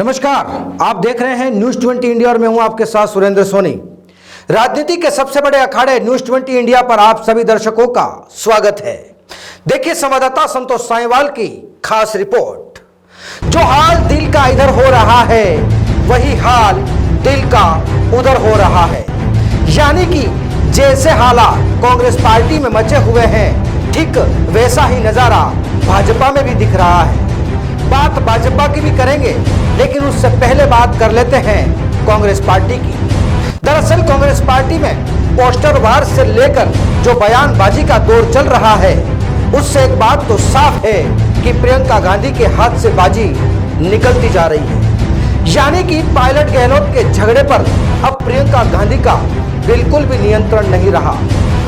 नमस्कार, आप देख रहे हैं न्यूज 20 इंडिया और मैं हूं आपके साथ सुरेंद्र सोनी। राजनीति के सबसे बड़े अखाड़े न्यूज 20 इंडिया पर आप सभी दर्शकों का स्वागत है। देखिए संवाददाता संतोष साईवाल की खास रिपोर्ट। जो हाल दिल का इधर हो रहा है वही हाल दिल का उधर हो रहा है, यानी कि जैसे हालात कांग्रेस पार्टी में मचे हुए हैं ठीक वैसा ही नजारा भाजपा में भी दिख रहा है। बात भाजपा की भी करेंगे, लेकिन उससे पहले बात कर लेते हैं कांग्रेस पार्टी की। दरअसल कांग्रेस पार्टी में पोस्टर वार से लेकर जो बयानबाजी का दौर चल रहा है, उससे एक बात तो साफ है कि प्रियंका गांधी के हाथ से बाजी निकलती जा रही है। यानी कि पायलट गहलोत के झगड़े पर अब प्रियंका गांधी का बिल्कुल भी नियंत्रण नहीं रहा,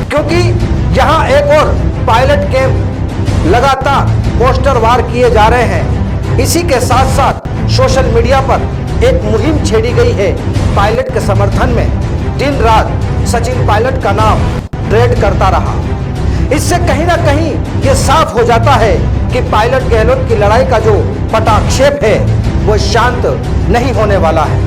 क्योंकि यहाँ एक और पायलट कैंप लगातार पोस्टर वार किए जा रहे हैं। इसी के साथ साथ सोशल मीडिया पर एक मुहिम छेड़ी गई है पायलट के समर्थन में। दिन रात सचिन पायलट का नाम ट्रेंड करता रहा। इससे कहीं ना कहीं ये साफ हो जाता है कि पायलट गहलोत की लड़ाई का जो पटाक्षेप है वो शांत नहीं होने वाला है।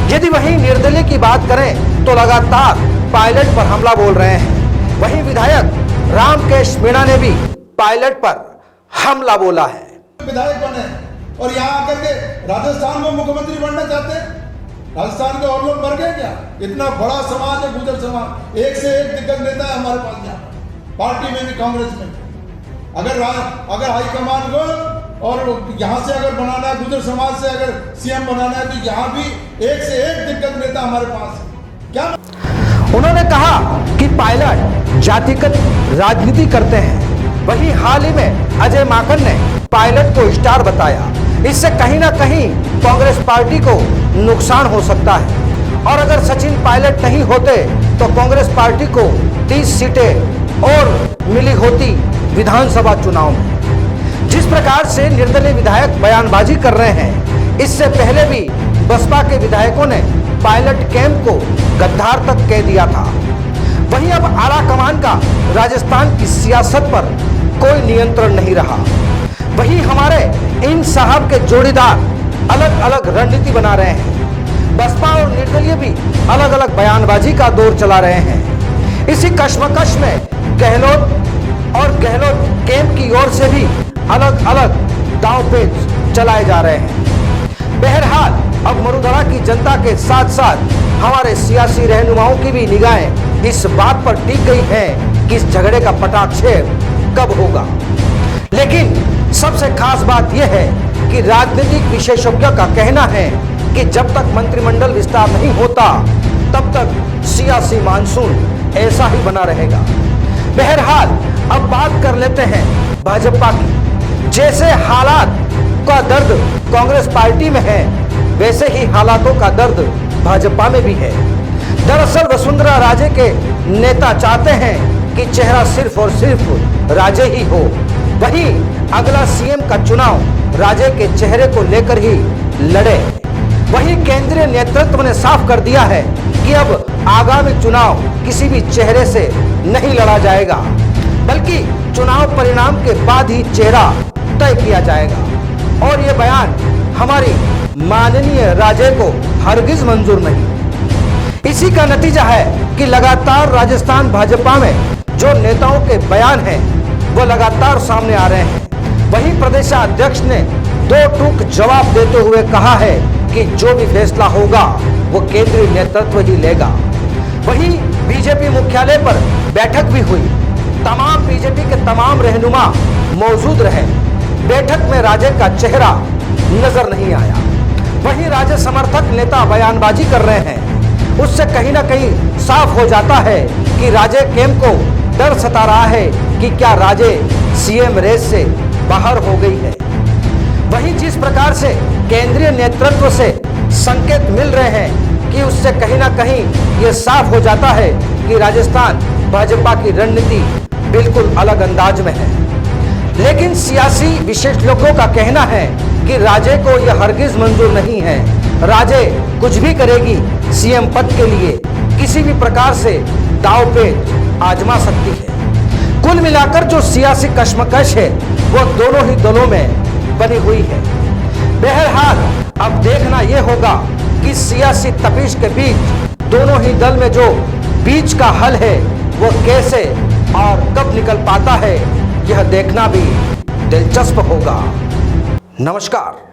यदि वहीं निर्दलीय की बात करें तो लगातार पायलट पर हमला बोल रहे हैं। वहीं विधायक रामकेश मीणा ने भी पायलट पर हमला बोला है। विधायक बने और यहाँ आकर के राजस्थान में मुख्यमंत्री बनना चाहते हैं। राजस्थान के और लोग मर गए क्या? इतना बड़ा समाज है, गुर्जर समाज, एक से एक दिग्गज नेता है हमारे पास यहाँ पार्टी में भी, कांग्रेस में। अगर हाईकमान को और यहाँ से अगर बनाना है, गुर्जर समाज से अगर सीएम बनाना है, तो यहाँ भी एक से एक दिग्गज नेता हमारे पास है। क्या उन्होंने कहा कि पायलट जातिगत राजनीति करते हैं। वहीं हाल ही में अजय माकन ने पायलट को स्टार बताया। इससे कहीं ना कहीं कांग्रेस पार्टी को नुकसान हो सकता है, और अगर सचिन पायलट नहीं होते तो कांग्रेस पार्टी को 30 सीटें और मिली होती विधानसभा चुनाव में। जिस प्रकार से निर्दलीय विधायक बयानबाजी कर रहे हैं, इससे पहले भी बसपा के विधायकों ने पायलट कैंप को गद्दार तक कह दिया था। वहीं अब आला कमान का राजस्थान की सियासत पर कोई नियंत्रण नहीं रहा। वहीं हमारे इन साहब के जोड़ीदार अलग अलग रणनीति बना रहे हैं। बसपा और निर्दलीय भी अलग अलग बयानबाजी का दौर चला रहे हैं। इसी कश्मकश में गहलोत और गहलोत कैंप की ओर से भी अलग अलग दांवपेच चलाए जा रहे हैं। बहरहाल अब मरुधरा की जनता के साथ साथ हमारे सियासी रहनुमाओं की भी निगाहें इस बात पर टिक गई हैं कि इस झगड़े का पटाक्षेप कब होगा। लेकिन सबसे खास बात यह है कि राजनीतिक विशेषज्ञों का कहना है कि जब तक मंत्रिमंडल विस्तार नहीं होता तब तक सियासी मानसून ऐसा ही बना रहेगा। बहरहाल अब बात कर लेते हैं भाजपा की। जैसे हालात का दर्द कांग्रेस पार्टी में है, वैसे ही हालातों का दर्द भाजपा में भी है। दरअसल वसुंधरा राजे के नेता चाहते हैं कि चेहरा सिर्फ और सिर्फ राजे ही हो। वहीं अगला सीएम का चुनाव राजे के चेहरे को लेकर ही लड़े। वहीं केंद्रीय नेतृत्व ने साफ कर दिया है कि अब आगामी चुनाव किसी भी चेहरे से नहीं लड़ा जाएगा, बल्कि चुनाव परिणाम के बाद ही चेहरा तय किया जाएगा। और ये बयान हमारी माननीय राजे को हरगिज मंजूर नहीं। इसी का नतीजा है कि लगातार राजस्थान भाजपा में जो नेताओं के बयान हैं वो लगातार सामने आ रहे हैं। वहीं प्रदेशाध्यक्ष ने दो टूक जवाब देते हुए कहा है कि जो भी फैसला होगा वो केंद्रीय नेतृत्व ही लेगा। वहीं बीजेपी मुख्यालय पर बैठक भी हुई। तमाम बीजेपी के तमाम रहनुमा मौजूद रहे। बैठक में राजे का चेहरा नजर नहीं आया। वहीं राजे समर्थक नेता बयानबाजी कर रहे हैं। उससे कहीं ना कहीं साफ हो जाता है कि राजे कैंप को डर सता रहा है कि क्या राजे सीएम रेस से बाहर हो गई है। वहीं जिस प्रकार से केंद्रीय नेतृत्व से संकेत मिल रहे हैं कि उससे कहीं ना कहीं यह साफ हो जाता है कि राजस्थान भाजपा की रणनीति बिल्कुल अलग अंदाज में है। लेकिन सियासी विशेषज्ञों का कहना है कि राजे को यह हरगिज मंजूर नहीं है। राजे कुछ भी करेगी सीएम पद के लिए, किसी भी प्रकार से दांवपेच आजमा सकती है। कुल मिलाकर जो सियासी कश्मकश है वो दोनों ही दलों में बनी हुई है। बहरहाल अब देखना यह होगा कि सियासी तपिश के बीच दोनों ही दल में जो बीच का हल है वो कैसे और कब निकल पाता है, यह देखना भी दिलचस्प होगा। नमस्कार।